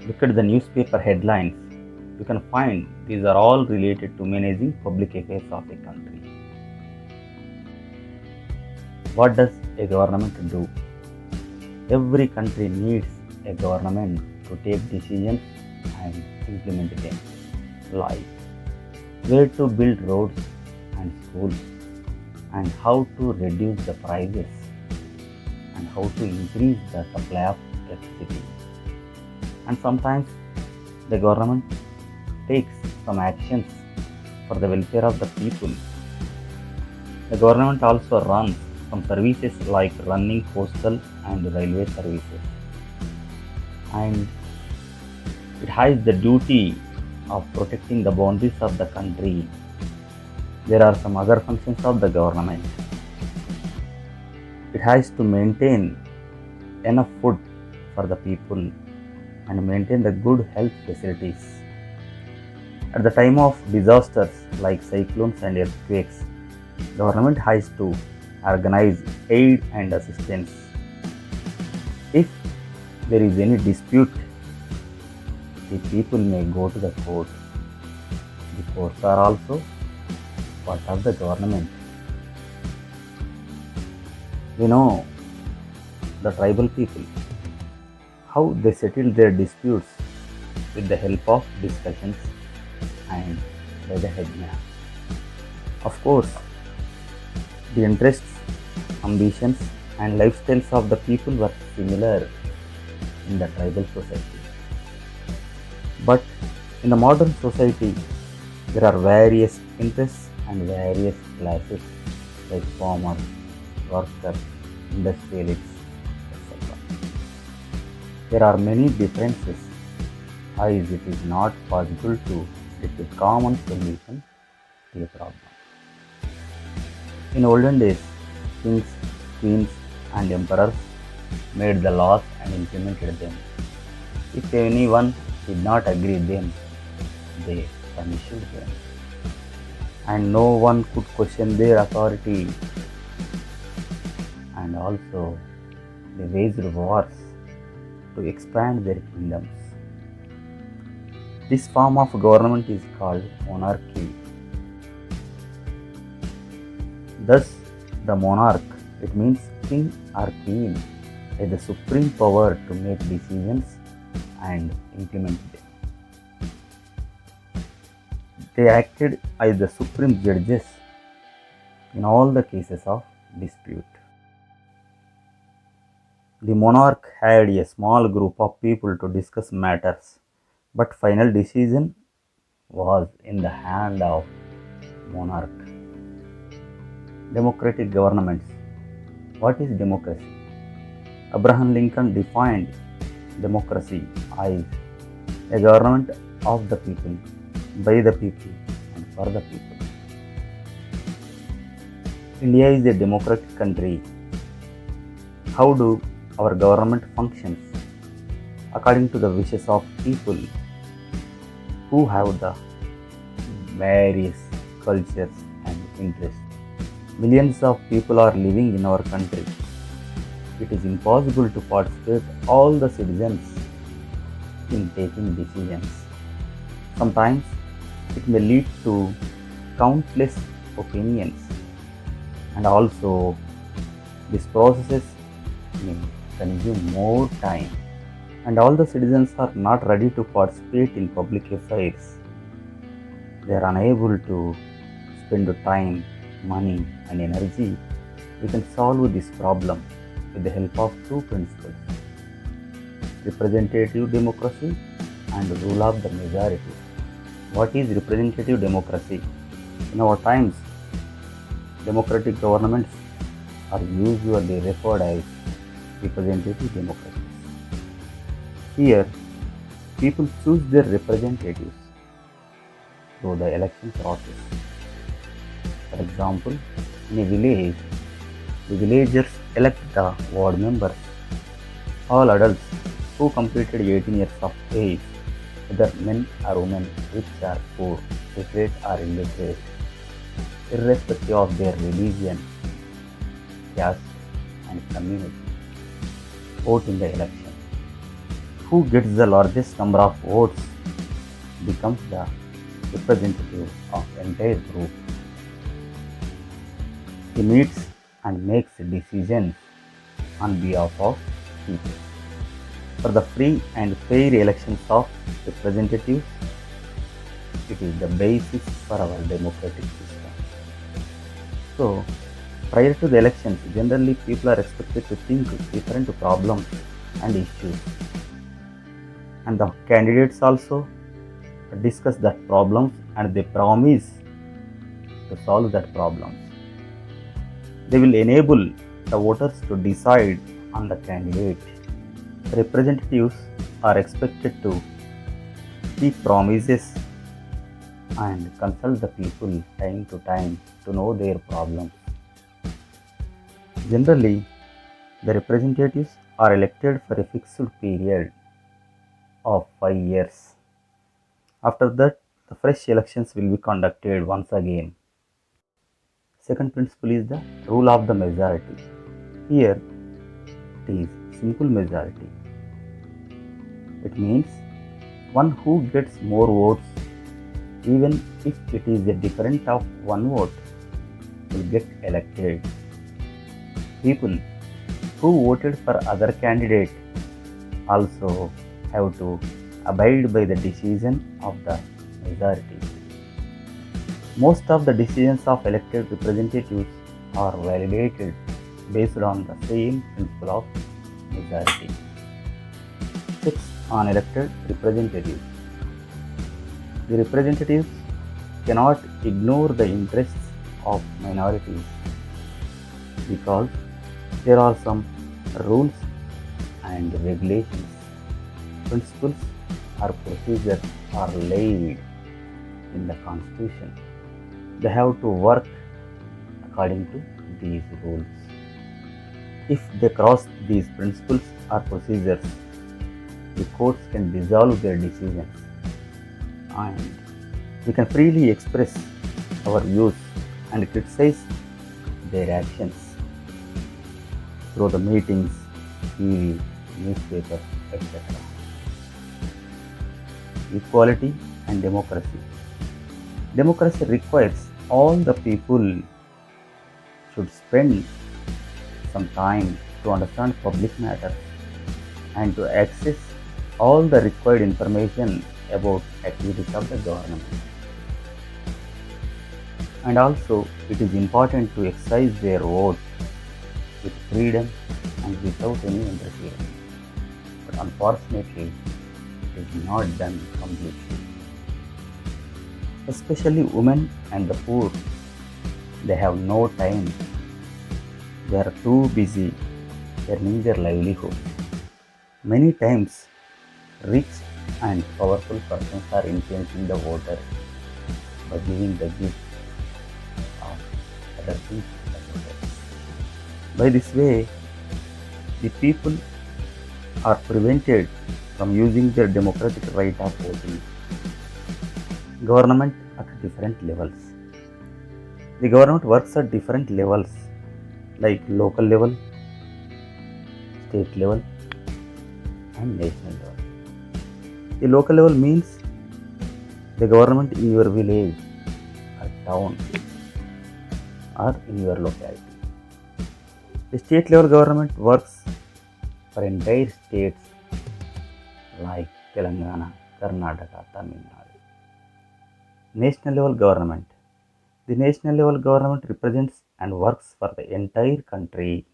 Look at the newspaper headlines. You can find these are all related to managing public affairs of a country. What does a government do? Every country needs a government to take decisions and implement them, like where to build roads and schools, and how to reduce the prices, and how to increase the supply of electricity. And sometimes the government takes some actions for the welfare of the people. The government also runs some services like running postal and railway services, and it has the duty of protecting the boundaries of the country. There are some other functions of the government. It has to maintain enough food for the people and maintain the good health facilities. At the time of disasters like cyclones and earthquakes, government has to organize aid and assistance. If there is any dispute, the people may go to the court. The courts are also part of the government. We know the tribal people, how they settle their disputes with the help of discussions and by the headman. Of course, the interests, ambitions, and lifestyles of the people were similar in the tribal society. But in the modern society, there are various interests and various classes like farmers, workers, industrialists, etc. There are many differences as it is not possible to get a common solution to a problem. In olden days, kings, queens, and emperors made the laws and implemented them. If anyone did not agree them, they punished them. And no one could question their authority. And also, they waged wars to expand their kingdoms. This form of government is called monarchy. Thus, the monarch, it means king or queen, has the supreme power to make decisions and implement them. They acted as the supreme judges in all the cases of dispute. The monarch had a small group of people to discuss matters, but final decision was in the hand of monarch. Democratic governments. What is democracy? Abraham Lincoln defined democracy as a government of the people, by the people, and for the people. India is a democratic country. How do our government functions? According to the wishes of people who have the various cultures and interests. Millions of people are living in our country. It is impossible to participate all the citizens in taking decisions. Sometimes it may lead to countless opinions, and also these processes may consume more time, and all the citizens are not ready to participate in public affairs. They are unable to spend time, money, and energy. We can solve this problem with the help of two principles: representative democracy and rule of the majority. What is representative democracy? In our times, democratic governments are usually referred as representative democracies. Here, people choose their representatives through the election process. For example, in a village, the villagers elect the ward members. All adults who completed 18 years of age, whether men or women, rich or poor, literate or illiterate, irrespective of their religion, caste, and community, vote in the election. who gets the largest number of votes becomes the representative of entire group. He meets and makes decisions on behalf of people. For the free and fair elections of representatives, it is the basis for our democratic system. So, prior to the elections, generally people are expected to think different problems and issues. And the candidates also discuss that problems and they promise to solve that problems. They will enable the voters to decide on the candidate. Representatives are expected to keep promises and consult the people time to time to know their problems. Generally, the representatives are elected for a fixed period of 5 years. After that, the fresh elections will be conducted once again. Second principle is the rule of the majority. Here, it is simple majority. It means one who gets more votes, even if it is a difference of one vote, will get elected. People who voted for other candidate also have to abide by the decision of the majority. Most of the decisions of elected representatives are validated based on the same principle of majority. 6. Unelected representatives. The representatives cannot ignore the interests of minorities because there are some rules and regulations, principles or procedures are laid in the constitution. They have to work according to these rules. If they cross these principles or procedures, the courts can dissolve their decisions and we can freely express our views and criticize their actions through the meetings, TV, newspapers, etc. Equality and democracy. Democracy requires all the people should spend some time to understand public matters and to access all the required information about activities of the government. And also, it is important to exercise their vote with freedom and without any interference. But unfortunately, it is not done completely. Especially women and the poor, they have no time. They are too busy earning their livelihood. Many times, rich and powerful persons are influencing the voters by giving the gift of other things. By this way, the people are prevented from using their democratic right of voting. Government at different levels. The government works at different levels like local level, state level and national level. The local level means the government in your village or town or in your locality. The state level government works for entire states like Telangana, Karnataka, Tamil Nadu. National level government. The national level government represents and works for the entire country.